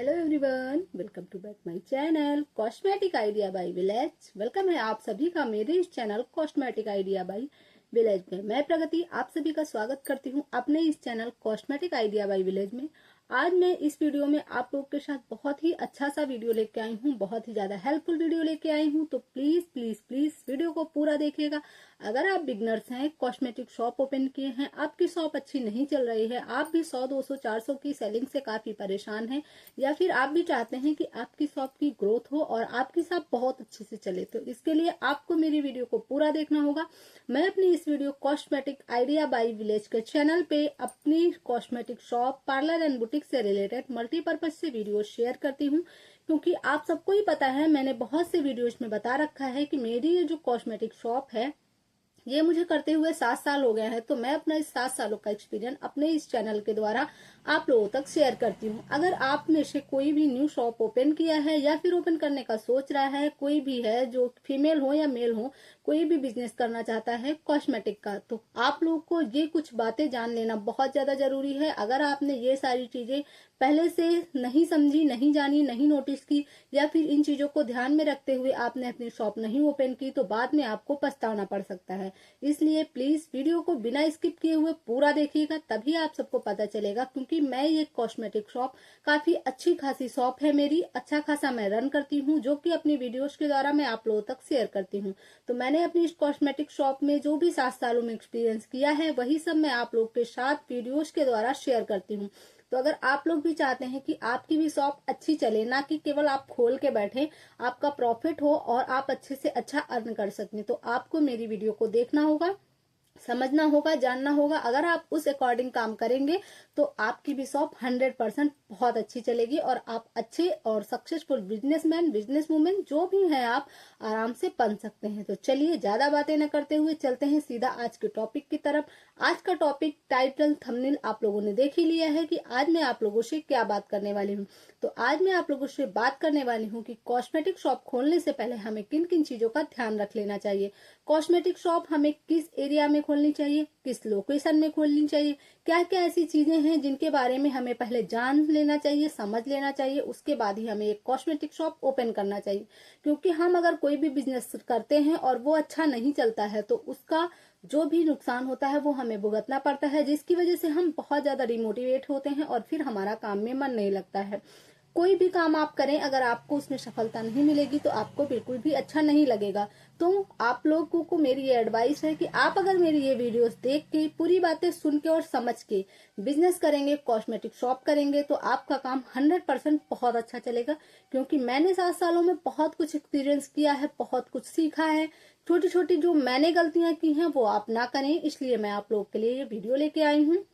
Hello everyone, welcome to back my channel cosmetic idea by village. Welcome है आप सभी का मेरे इस channel cosmetic idea by village में। मैं प्रगति आप सभी का स्वागत करती हूं अपने इस channel cosmetic idea by village में। आज मैं इस वीडियो में आप लोग के साथ बहुत ही अच्छा सा वीडियो लेके आई हूँ, बहुत ही ज्यादा हेल्पफुल वीडियो लेके आई हूँ। तो प्लीज प्लीज प्लीज वीडियो को पूरा देखिएगा। अगर आप बिगनर्स हैं, कॉस्मेटिक शॉप ओपन किए हैं, आपकी शॉप अच्छी नहीं चल रही है, आप भी 100, 200, 400 की सेलिंग से काफी परेशान हैं, या फिर आप भी चाहते हैं कि आपकी शॉप की ग्रोथ हो और आपकी शॉप बहुत अच्छे से चले, तो इसके लिए आपको मेरी वीडियो को पूरा देखना होगा। मैं अपनी इस video cosmetic idea by village के चैनल पे अपनी cosmetic shop, parlour and boutique से रिलेटेड मल्टीपर्पज से वीडियो शेयर करती हूँ, क्योंकि आप सबको ही पता है, मैंने बहुत से वीडियोज में बता रखा है कि मेरी ये जो कॉस्मेटिक शॉप है ये मुझे करते हुए 7 साल हो गए हैं। तो मैं अपना इस 7 सालों का एक्सपीरियंस अपने इस चैनल के द्वारा आप लोगों तक शेयर करती हूँ। अगर आप में से कोई भी न्यू शॉप ओपन किया है या फिर ओपन करने का सोच रहा है, कोई भी है जो फीमेल हो या मेल हो, कोई भी बिजनेस करना चाहता है कॉस्मेटिक का, तो आप लोग को ये कुछ बातें जान लेना बहुत ज्यादा जरूरी है। अगर आपने ये सारी चीजें पहले से नहीं समझी, नहीं जानी, नहीं नोटिस की, या फिर इन चीजों को ध्यान में रखते हुए आपने अपनी शॉप नहीं ओपन की, तो बाद में आपको पछताना पड़ सकता है। इसलिए प्लीज वीडियो को बिना स्किप किए हुए पूरा देखिएगा, तभी आप सबको पता चलेगा। क्योंकि मैं ये कॉस्मेटिक शॉप काफी अच्छी खासी शॉप है मेरी, अच्छा खासा मैं रन करती हूँ, जो कि अपनी वीडियोस के द्वारा मैं आप लोगों तक शेयर करती हूँ। तो मैंने अपनी इस कॉस्मेटिक शॉप में जो भी 7 सालों में एक्सपीरियंस किया है, वही सब मैं आप लोग के साथ वीडियोस के द्वारा शेयर करती हूँ। तो अगर आप लोग भी चाहते हैं कि आपकी भी शॉप अच्छी चले, ना कि केवल आप खोल के बैठे, आपका प्रॉफिट हो और आप अच्छे से अच्छा अर्न कर सकें, तो आपको मेरी वीडियो को देखना होगा, समझना होगा, जानना होगा। अगर आप उस अकॉर्डिंग काम करेंगे तो आपकी भी शॉप 100% बहुत अच्छी चलेगी और आप अच्छे और सक्सेसफुल बिजनेसमैन, बिजनेस वुमेन जो भी हैं, आप आराम से बन सकते हैं। तो चलिए ज्यादा बातें न करते हुए चलते हैं सीधा आज के टॉपिक की तरफ। आज का टॉपिक टाइटल, थंबनेल आप लोगों ने देख ही लिया है कि आज मैं आप लोगों से क्या बात करने वाली हूँ। तो आज मैं आप लोगों से बात करने वाली हूँ कि कॉस्मेटिक शॉप खोलने से पहले हमें किन किन चीजों का ध्यान रख लेना चाहिए। कॉस्मेटिक शॉप हमें किस एरिया में खोलनी चाहिए, किस लोकेशन में खोलनी चाहिए, क्या क्या ऐसी चीजें हैं जिनके बारे में हमें पहले जान लेना चाहिए, समझ लेना चाहिए, उसके बाद ही हमें एक कॉस्मेटिक शॉप ओपन करना चाहिए। क्योंकि हम अगर कोई भी बिजनेस करते हैं और वो अच्छा नहीं चलता है, तो उसका जो भी नुकसान होता है वो हमें भुगतना पड़ता है, जिसकी वजह से हम बहुत ज्यादा डिमोटिवेट होते हैं और फिर हमारा काम में मन नहीं लगता है। कोई भी काम आप करें, अगर आपको उसमें सफलता नहीं मिलेगी तो आपको बिल्कुल भी अच्छा नहीं लगेगा। तो आप लोगों को मेरी ये एडवाइस है कि आप अगर मेरी ये वीडियोस देख के, पूरी बातें सुन के और समझ के बिजनेस करेंगे, कॉस्मेटिक शॉप करेंगे, तो आपका काम 100% बहुत अच्छा चलेगा। क्योंकि मैंने 7 सालों में बहुत कुछ एक्सपीरियंस किया है, बहुत कुछ सीखा है। छोटी छोटी जो मैंने गलतियां की हैं वो आप ना करें, इसलिए मैं आप लोग के लिए ये वीडियो लेके आई हूँ।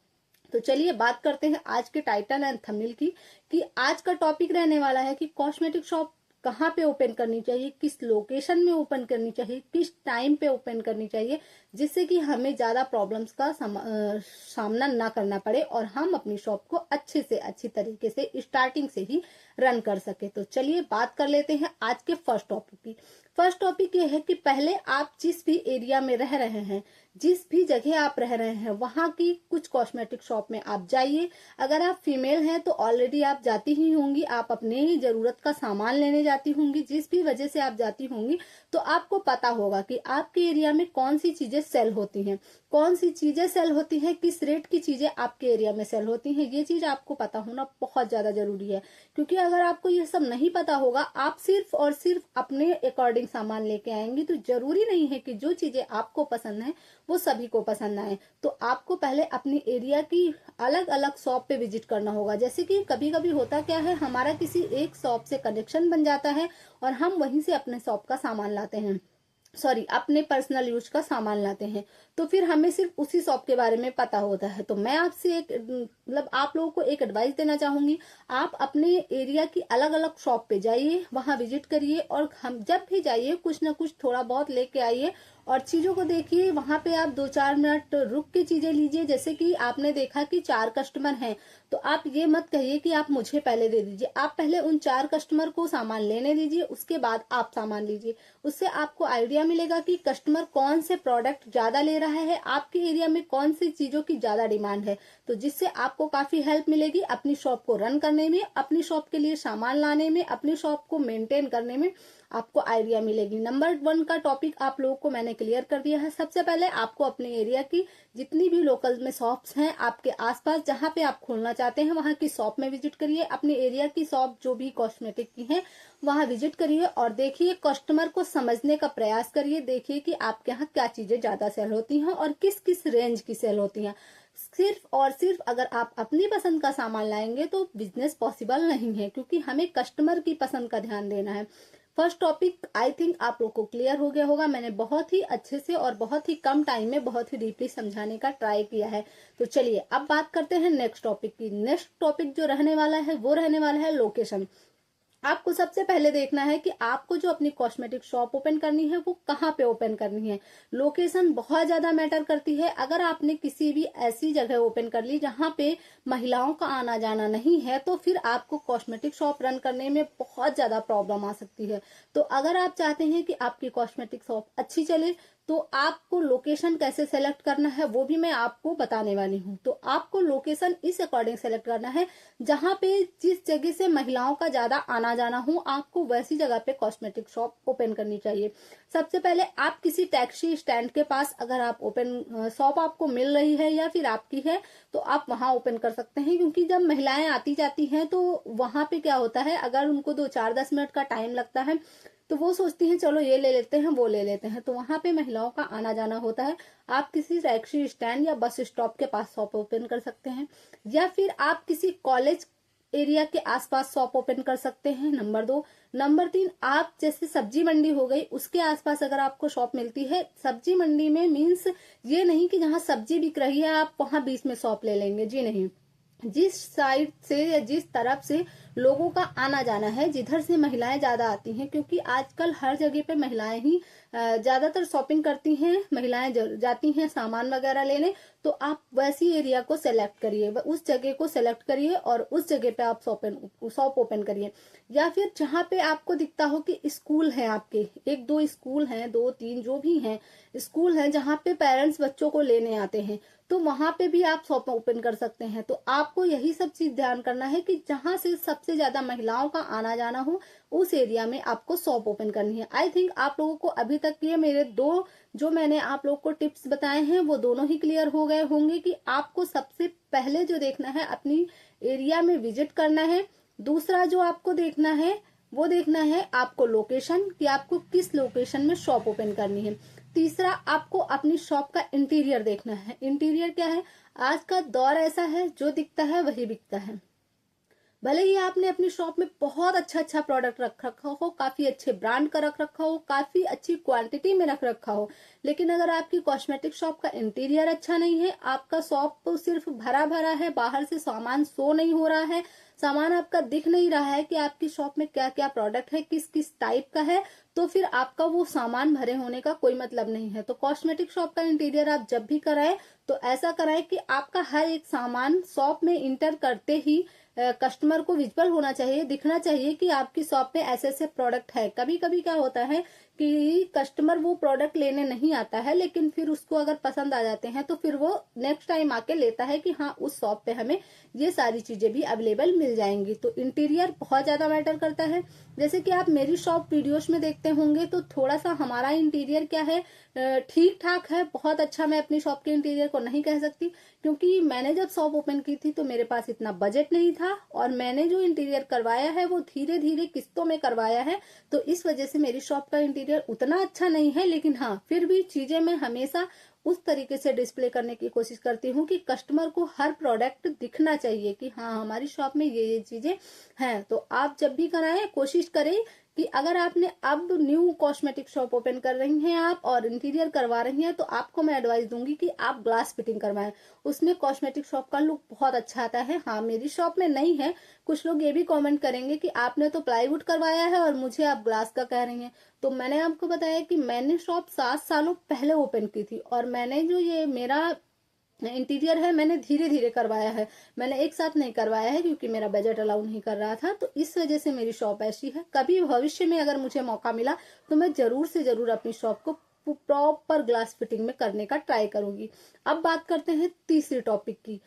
तो चलिए बात करते हैं आज के टाइटल एंड थंबनेल की, कि आज का टॉपिक रहने वाला है कि कॉस्मेटिक शॉप कहाँ पे ओपन करनी चाहिए, किस लोकेशन में ओपन करनी चाहिए, किस टाइम पे ओपन करनी चाहिए, जिससे कि हमें ज्यादा प्रॉब्लम्स का सामना ना करना पड़े और हम अपनी शॉप को अच्छे से अच्छी तरीके से स्टार्टिंग से ही रन कर सके। तो चलिए बात कर लेते हैं आज के फर्स्ट टॉपिक की। फर्स्ट टॉपिक ये है कि पहले आप जिस भी एरिया में रह रहे हैं, जिस भी जगह आप रह रहे हैं, वहां की कुछ कॉस्मेटिक शॉप में आप जाइए। अगर आप फीमेल हैं तो ऑलरेडी आप जाती ही होंगी, आप अपने ही जरूरत का सामान लेने जाती होंगी, जिस भी वजह से आप जाती होंगी, तो आपको पता होगा कि आपके एरिया में कौन सी चीजें सेल होती हैं, कौन सी चीजें सेल होती हैं, किस रेट की चीजें आपके एरिया में सेल होती हैं। ये चीज आपको पता होना बहुत ज्यादा जरूरी है। क्योंकि अगर आपको ये सब नहीं पता होगा, आप सिर्फ और सिर्फ अपने अकॉर्डिंग सामान लेके आएंगी, तो जरूरी नहीं है कि जो चीजें आपको पसंद है वो सभी को पसंद आए। तो आपको पहले अपनी एरिया की अलग अलग शॉप पे विजिट करना होगा। जैसे कि कभी कभी होता क्या है, हमारा किसी एक शॉप से कनेक्शन बन जाता है और हम वहीं से अपने शॉप का सामान लाते हैं, अपने पर्सनल यूज का सामान लाते हैं, तो फिर हमें सिर्फ उसी शॉप के बारे में पता होता है। तो मैं आपसे एक आप लोगों को एक एडवाइस देना चाहूंगी, आप अपने एरिया की अलग अलग शॉप पे जाइए, वहां विजिट करिए और हम जब भी जाइए कुछ ना कुछ थोड़ा बहुत लेके आइए और चीजों को देखिए। वहां पे आप 2-4 मिनट रुक के चीजें लीजिए। जैसे कि आपने देखा कि 4 कस्टमर हैं, तो आप ये मत कहिए कि आप मुझे पहले दे दीजिए। आप पहले उन 4 कस्टमर को सामान लेने दीजिए, उसके बाद आप सामान लीजिए। उससे आपको आइडिया मिलेगा कि कस्टमर कौन से प्रोडक्ट ज्यादा ले रहा है, आपके एरिया में कौन सी चीजों की ज्यादा डिमांड है। तो जिससे आपको काफी हेल्प मिलेगी अपनी शॉप को रन करने में, अपनी शॉप के लिए सामान लाने में, अपनी शॉप को मेंटेन करने में आपको आइडिया मिलेगी। नंबर 1 का टॉपिक आप लोगों को मैंने क्लियर कर दिया है। सबसे पहले आपको अपने एरिया की जितनी भी लोकल में शॉप्स हैं आपके आसपास, जहां पे आप खोलना चाहते हैं वहां की शॉप में विजिट करिए। अपने एरिया की शॉप जो भी कॉस्मेटिक की है वहां विजिट करिए और देखिए, कस्टमर को समझने का प्रयास करिए। देखिए कि आपके यहाँ क्या चीजें ज्यादा सेल होती हैं और किस किस रेंज की सेल होती हैं। सिर्फ और सिर्फ अगर आप अपनी पसंद का सामान लाएंगे तो बिजनेस पॉसिबल नहीं है, क्योंकि हमें कस्टमर की पसंद का ध्यान देना है। फर्स्ट टॉपिक आई थिंक आप लोग को क्लियर हो गया होगा। मैंने बहुत ही अच्छे से और बहुत ही कम टाइम में बहुत ही डीपली समझाने का ट्राई किया है। तो चलिए अब बात करते हैं नेक्स्ट टॉपिक की। नेक्स्ट टॉपिक जो रहने वाला है वो रहने वाला है लोकेशन। आपको सबसे पहले देखना है कि आपको जो अपनी कॉस्मेटिक शॉप ओपन करनी है वो कहाँ पे ओपन करनी है। लोकेशन बहुत ज्यादा मैटर करती है। अगर आपने किसी भी ऐसी जगह ओपन कर ली जहाँ पे महिलाओं का आना जाना नहीं है, तो फिर आपको कॉस्मेटिक शॉप रन करने में बहुत ज्यादा प्रॉब्लम आ सकती है। तो अगर आप चाहते हैं कि आपकी कॉस्मेटिक शॉप अच्छी चले, तो आपको लोकेशन कैसे सेलेक्ट करना है वो भी मैं आपको बताने वाली हूँ। तो आपको लोकेशन इस अकॉर्डिंग सेलेक्ट करना है जहां पे जिस जगह से महिलाओं का ज्यादा आना जाना हो, आपको वैसी जगह पे कॉस्मेटिक शॉप ओपन करनी चाहिए। सबसे पहले आप किसी टैक्सी स्टैंड के पास अगर आप ओपन शॉप आपको मिल रही है या फिर आपकी है, तो आप वहां ओपन कर सकते हैं। क्योंकि जब महिलाएं आती जाती हैं तो वहां पे क्या होता है, अगर उनको 2-4-10 मिनट का टाइम लगता है तो वो सोचती हैं चलो ये ले लेते हैं वो ले लेते हैं, तो वहां पे महिलाओं का आना जाना होता है। आप किसी टैक्सी स्टैंड या बस स्टॉप के पास शॉप ओपन कर सकते हैं, या फिर आप किसी कॉलेज एरिया के आसपास शॉप ओपन कर सकते हैं। नंबर 2। नंबर 3, आप जैसे सब्जी मंडी हो गई उसके आसपास अगर आपको शॉप मिलती है। सब्जी मंडी में मीन्स ये नहीं कि जहां सब्जी बिक रही है आप वहां बीच में शॉप ले लेंगे, जी नहीं। जिस साइड से या जिस तरफ से लोगों का आना जाना है, जिधर से महिलाएं ज्यादा आती हैं, क्योंकि आजकल हर जगह पे महिलाएं ही ज्यादातर शॉपिंग करती हैं, महिलाएं जाती हैं सामान वगैरह लेने। तो आप वैसी एरिया को सेलेक्ट करिए, उस जगह को सेलेक्ट करिए और उस जगह पे आप शॉप ओपन करिए। या फिर जहां पे आपको दिखता हो कि स्कूल है, आपके 1-2 स्कूल हैं, 2-3 जो भी हैं स्कूल हैं जहां पे पेरेंट्स बच्चों को लेने आते हैं, तो वहां पे भी आप शॉप ओपन कर सकते हैं। तो आपको यही सब चीज ध्यान करना है कि जहां से सबसे ज्यादा महिलाओं का आना जाना हो उस एरिया में आपको शॉप ओपन करनी है। आई थिंक आप लोगों को अभी तक ये मेरे 2 जो मैंने आप लोगों को टिप्स बताए हैं वो दोनों ही क्लियर हो गए होंगे कि आपको सबसे पहले जो देखना है अपनी एरिया में विजिट करना है। दूसरा जो आपको देखना है वो देखना है आपको लोकेशन, कि आपको किस लोकेशन में शॉप ओपन करनी है। तीसरा, आपको अपनी शॉप का इंटीरियर देखना है। इंटीरियर क्या है, आज का दौर ऐसा है जो दिखता है वही बिकता है। भले ही आपने अपनी शॉप में बहुत अच्छा अच्छा प्रोडक्ट रख रखा हो, काफी अच्छे ब्रांड का रख रखा हो, काफी अच्छी क्वांटिटी में रख रखा हो, लेकिन अगर आपकी कॉस्मेटिक शॉप का इंटीरियर अच्छा नहीं है, आपका शॉप सिर्फ भरा भरा है, बाहर से सामान शो नहीं हो रहा है, सामान आपका दिख नहीं रहा है कि आपकी शॉप में क्या क्या प्रोडक्ट है, किस किस टाइप का है, तो फिर आपका वो सामान भरे होने का कोई मतलब नहीं है। तो कॉस्मेटिक शॉप का इंटीरियर आप जब भी कराएं तो ऐसा कराएं कि आपका हर एक सामान शॉप में इंटर करते ही कस्टमर को विजुअल होना चाहिए, दिखना चाहिए कि आपकी शॉप में ऐसे ऐसे प्रोडक्ट है। कभी कभी क्या होता है कि कस्टमर वो प्रोडक्ट लेने नहीं आता है, लेकिन फिर उसको अगर पसंद आ जाते हैं तो फिर वो नेक्स्ट टाइम आके लेता है कि हाँ उस शॉप पे हमें ये सारी चीजें भी अवेलेबल मिल जाएंगी। तो इंटीरियर बहुत ज्यादा मैटर करता है। जैसे कि आप मेरी शॉप वीडियोस में देखते होंगे तो थोड़ा सा हमारा इंटीरियर क्या है, ठीक ठाक है, बहुत अच्छा मैं अपनी शॉप के इंटीरियर को नहीं कह सकती, क्योंकि मैंने जब शॉप ओपन की थी तो मेरे पास इतना बजट नहीं था और मैंने जो इंटीरियर करवाया है वो धीरे धीरे किस्तों में करवाया है। तो इस वजह से मेरी शॉप का इंटीरियर उतना अच्छा नहीं है, लेकिन हाँ फिर भी चीजें मैं हमेशा उस तरीके से डिस्प्ले करने की कोशिश करती हूँ कि कस्टमर को हर प्रोडक्ट दिखना चाहिए कि हाँ हमारी शॉप में ये चीजें हैं। तो आप जब भी कराएं कोशिश करें कि अगर आपने अब न्यू कॉस्मेटिक शॉप ओपन कर रही हैं आप और इंटीरियर करवा रही हैं, तो आपको मैं एडवाइस दूंगी कि आप ग्लास फिटिंग करवाएं। उसमें कॉस्मेटिक शॉप का लुक बहुत अच्छा आता है। हाँ, मेरी शॉप में नहीं है। कुछ लोग ये भी कमेंट करेंगे कि आपने तो प्लाईवुड करवाया है और मुझे आप ग्लास का कह रही हैं। तो मैंने आपको बताया कि मैंने शॉप 7 सालों पहले ओपन की थी और मैंने जो ये मेरा इंटीरियर है मैंने धीरे धीरे करवाया है। मैंने एक साथ नहीं करवाया है क्योंकि मेरा बजट अलाउ नहीं कर रहा था। तो इस वजह से मेरी शॉप ऐसी है। कभी भविष्य में अगर मुझे मौका मिला तो मैं जरूर से जरूर अपनी शॉप को प्रॉपर ग्लास फिटिंग में करने का ट्राई करूंगी। अब बात करते हैं तीसरी टॉपिक की।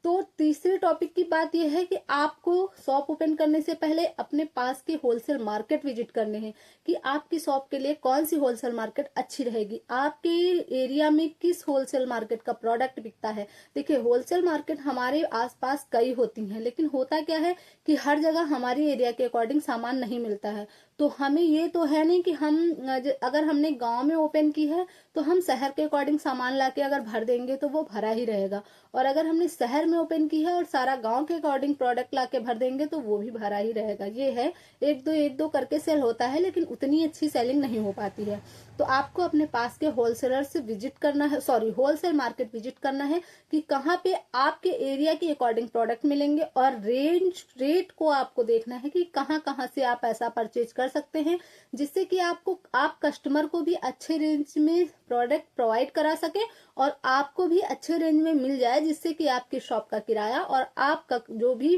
तो तीसरे टॉपिक की बात यह है कि आपको शॉप ओपन करने से पहले अपने पास के होलसेल मार्केट विजिट करने हैं कि आपकी शॉप के लिए कौन सी होलसेल मार्केट अच्छी रहेगी, आपके एरिया में किस होलसेल मार्केट का प्रोडक्ट बिकता है। देखिए, होलसेल मार्केट हमारे आसपास कई होती हैं, लेकिन होता क्या है कि हर जगह हमारी एरिया के अकॉर्डिंग सामान नहीं मिलता है। तो हमें ये तो है नहीं कि हम अगर हमने गांव में ओपन की है तो हम शहर के अकॉर्डिंग सामान लाके अगर भर देंगे तो वो भरा ही रहेगा, और अगर हमने शहर में ओपन की है और सारा गांव के अकॉर्डिंग प्रोडक्ट लाके भर देंगे तो वो भी भरा ही रहेगा। ये है, एक दो करके सेल होता है लेकिन उतनी अच्छी सेलिंग नहीं हो पाती है। तो आपको अपने पास के होलसेलर से विजिट करना है, सॉरी होलसेल मार्केट विजिट करना है कि कहाँ पे आपके एरिया के अकॉर्डिंग प्रोडक्ट मिलेंगे, और रेट को आपको देखना है कि कहाँ कहाँ से आप ऐसा परचेज कर सकते हैं जिससे कि आप कस्टमर को भी अच्छे रेंज में प्रोडक्ट प्रोवाइड करा सके और आपको भी अच्छे रेंज में मिल जाए, जिससे कि आपकी शॉप का किराया और आपका जो भी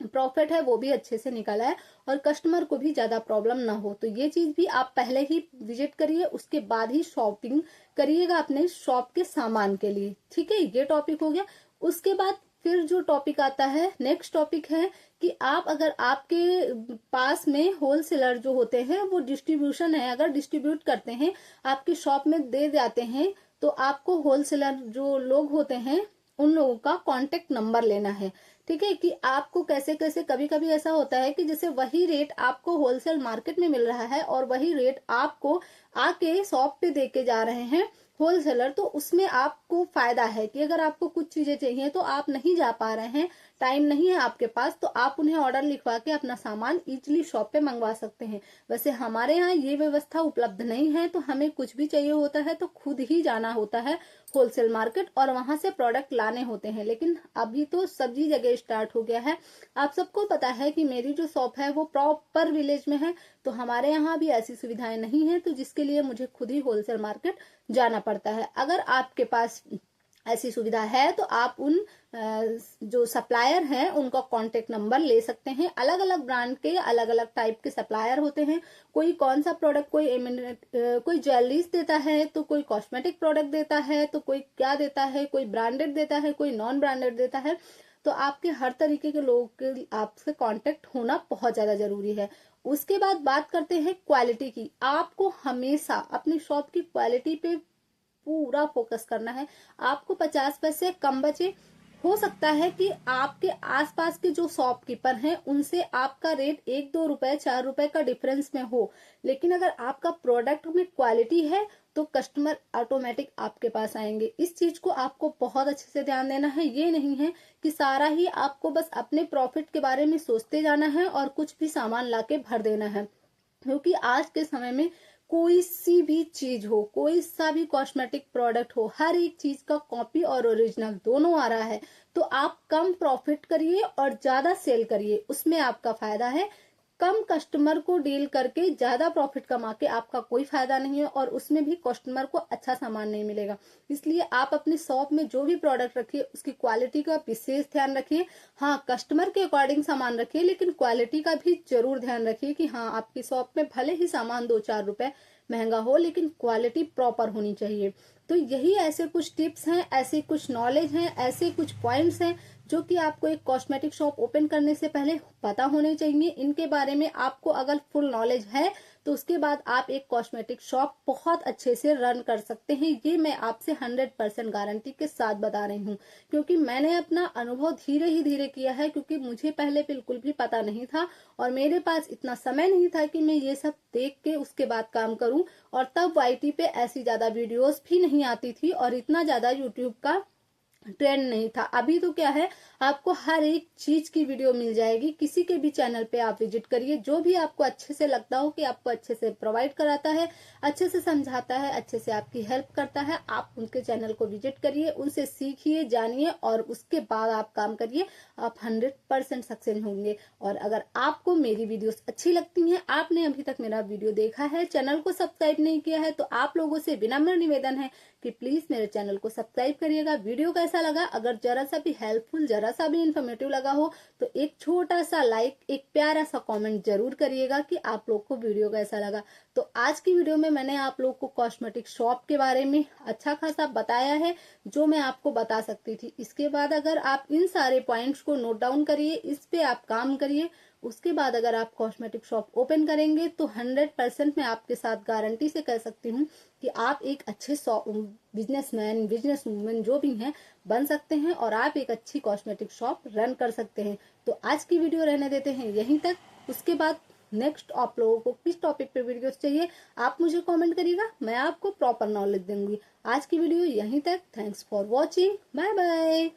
प्रॉफिट है वो भी अच्छे से निकल आए और कस्टमर को भी ज्यादा प्रॉब्लम ना हो। तो ये चीज भी आप पहले ही विजिट करिए, उसके बाद ही शॉपिंग करिएगा अपने शॉप के सामान के लिए। ठीक है, ये टॉपिक हो गया। उसके बाद फिर जो टॉपिक आता है, नेक्स्ट टॉपिक है कि आप अगर आपके पास में होलसेलर जो होते हैं वो डिस्ट्रीब्यूशन है, अगर डिस्ट्रीब्यूट करते हैं आपकी शॉप में दे जाते हैं, तो आपको होलसेलर जो लोग होते हैं उन लोगों का कांटेक्ट नंबर लेना है। ठीक है, कि आपको कैसे कैसे, कभी कभी ऐसा होता है कि जैसे वही रेट आपको होलसेल मार्केट में मिल रहा है और वही रेट आपको आके शॉप पे दे के जा रहे हैं होलसेलर, तो उसमें आपको फायदा है कि अगर आपको कुछ चीजें चाहिए तो आप नहीं जा पा रहे हैं, टाइम नहीं है आपके पास, तो आप उन्हें ऑर्डर लिखवा के अपना सामान इजीली शॉप पे मंगवा सकते हैं। वैसे हमारे यहाँ ये व्यवस्था उपलब्ध नहीं है, तो हमें कुछ भी चाहिए होता है तो खुद ही जाना होता है होलसेल मार्केट और वहां से प्रोडक्ट लाने होते हैं। लेकिन अभी तो सभी जगह स्टार्ट हो गया है। आप सबको पता है कि मेरी जो शॉप है वो प्रॉपर विलेज में है, तो हमारे यहाँ भी ऐसी सुविधाएं नहीं है, तो जिसके लिए मुझे खुद ही होलसेल मार्केट जाना पड़ता है। अगर आपके पास ऐसी सुविधा है तो आप उन जो सप्लायर हैं उनका कांटेक्ट नंबर ले सकते हैं। अलग अलग ब्रांड के अलग अलग टाइप के सप्लायर होते हैं। कोई कौन सा प्रोडक्ट, कोई ज्वेलरीज देता है, तो कोई कॉस्मेटिक प्रोडक्ट देता है, तो कोई क्या देता है, कोई ब्रांडेड देता है, कोई नॉन ब्रांडेड देता है। तो आपके हर तरीके के लोगों के आपसे कांटेक्ट होना बहुत ज्यादा जरूरी है। उसके बाद बात करते हैं क्वालिटी की। आपको हमेशा अपनी शॉप की क्वालिटी पे पूरा फोकस करना है। आपको 50 पैसे कम बचे। हो सकता है कि आपके आसपास के जो शॉपकीपर हैं उनसे आपका रेट 1-2 रुपए 4 रुपए का डिफरेंस में हो, लेकिन अगर आपका प्रोडक्ट में क्वालिटी है तो कस्टमर ऑटोमेटिक आपके पास आएंगे। इस चीज को आपको बहुत अच्छे से ध्यान देना है। ये नहीं है कि सारा ही आपको बस अपने प्रॉफिट के बारे में सोचते जाना है और कुछ भी सामान लाके भर देना है, क्योंकि आज के समय में कोई सी भी चीज हो, कोई सा भी कॉस्मेटिक प्रोडक्ट हो, हर एक चीज का कॉपी और ओरिजिनल दोनों आ रहा है। तो आप कम प्रॉफिट करिए और ज्यादा सेल करिए, उसमें आपका फायदा है। कम कस्टमर को डील करके ज्यादा प्रॉफिट कमा के आपका कोई फायदा नहीं है और उसमें भी कस्टमर को अच्छा सामान नहीं मिलेगा। इसलिए आप अपने शॉप में जो भी प्रोडक्ट रखिए उसकी क्वालिटी का विशेष ध्यान रखिए। हाँ, कस्टमर के अकॉर्डिंग सामान रखिए, लेकिन क्वालिटी का भी जरूर ध्यान रखिए कि हाँ, आपकी शॉप में भले ही सामान 2-4 रुपए महंगा हो लेकिन क्वालिटी प्रॉपर होनी चाहिए। तो यही ऐसे कुछ टिप्स हैं, ऐसे कुछ नॉलेज हैं, ऐसे कुछ पॉइंट्स हैं जो कि आपको एक कॉस्मेटिक शॉप ओपन करने से पहले पता होने चाहिए। इनके बारे में आपको अगर फुल नॉलेज है तो उसके बाद आप एक कॉस्मेटिक शॉप बहुत अच्छे से रन कर सकते हैं। ये मैं आपसे 100% गारंटी के साथ बता रही हूँ, क्योंकि मैंने अपना अनुभव धीरे ही धीरे किया है, क्योंकि मुझे पहले बिल्कुल भी पता नहीं था और मेरे पास इतना समय नहीं था कि मैं ये सब देख के उसके बाद काम करूं। और तब YT पे ऐसी ज्यादा वीडियोस भी नहीं आती थी और इतना ज्यादा यूट्यूब का ट्रेंड नहीं था। अभी तो क्या है, आपको हर एक चीज की वीडियो मिल जाएगी। किसी के भी चैनल पे आप विजिट करिए, जो भी आपको अच्छे से लगता हो कि आपको अच्छे से प्रोवाइड कराता है, अच्छे से समझाता है, अच्छे से आपकी हेल्प करता है, आप उनके चैनल को विजिट करिए, उनसे सीखिए, जानिए और उसके बाद आप काम करिए। आप 100% सक्सेस होंगे। और अगर आपको मेरी वीडियोस अच्छी लगती हैं, आपने अभी तक मेरा वीडियो देखा है, चैनल को सब्सक्राइब नहीं किया है, तो आप लोगों से विनम्र निवेदन है कि प्लीज मेरे चैनल को सब्सक्राइब करिएगा। वीडियो कैसा लगा, अगर जरा सा भी हेल्पफुल, जरा सा भी इन्फॉर्मेटिव लगा हो तो एक छोटा सा लाइक, एक प्यारा सा कमेंट जरूर करिएगा कि आप लोग को वीडियो कैसा लगा। तो आज की वीडियो में मैंने आप लोग को कॉस्मेटिक शॉप के बारे में अच्छा खासा बताया है, जो मैं आपको बता सकती थी। इसके बाद अगर आप इन सारे पॉइंट्स को नोट डाउन करिए, इस पे आप काम करिए, उसके बाद अगर आप कॉस्मेटिक शॉप ओपन करेंगे तो 100% मैं आपके साथ गारंटी से कह सकती हूँ कि आप एक अच्छे बिजनेसमैन, बिजनेस वूमेन जो भी हैं बन सकते हैं और आप एक अच्छी कॉस्मेटिक शॉप रन कर सकते हैं। तो आज की वीडियो रहने देते हैं यहीं तक। उसके बाद नेक्स्ट आप लोगों को किस टॉपिक पे वीडियोस चाहिए, आप मुझे कमेंट करिएगा, मैं आपको प्रॉपर नॉलेज दूंगी। आज की वीडियो यहीं तक। Thanks for watching, bye bye.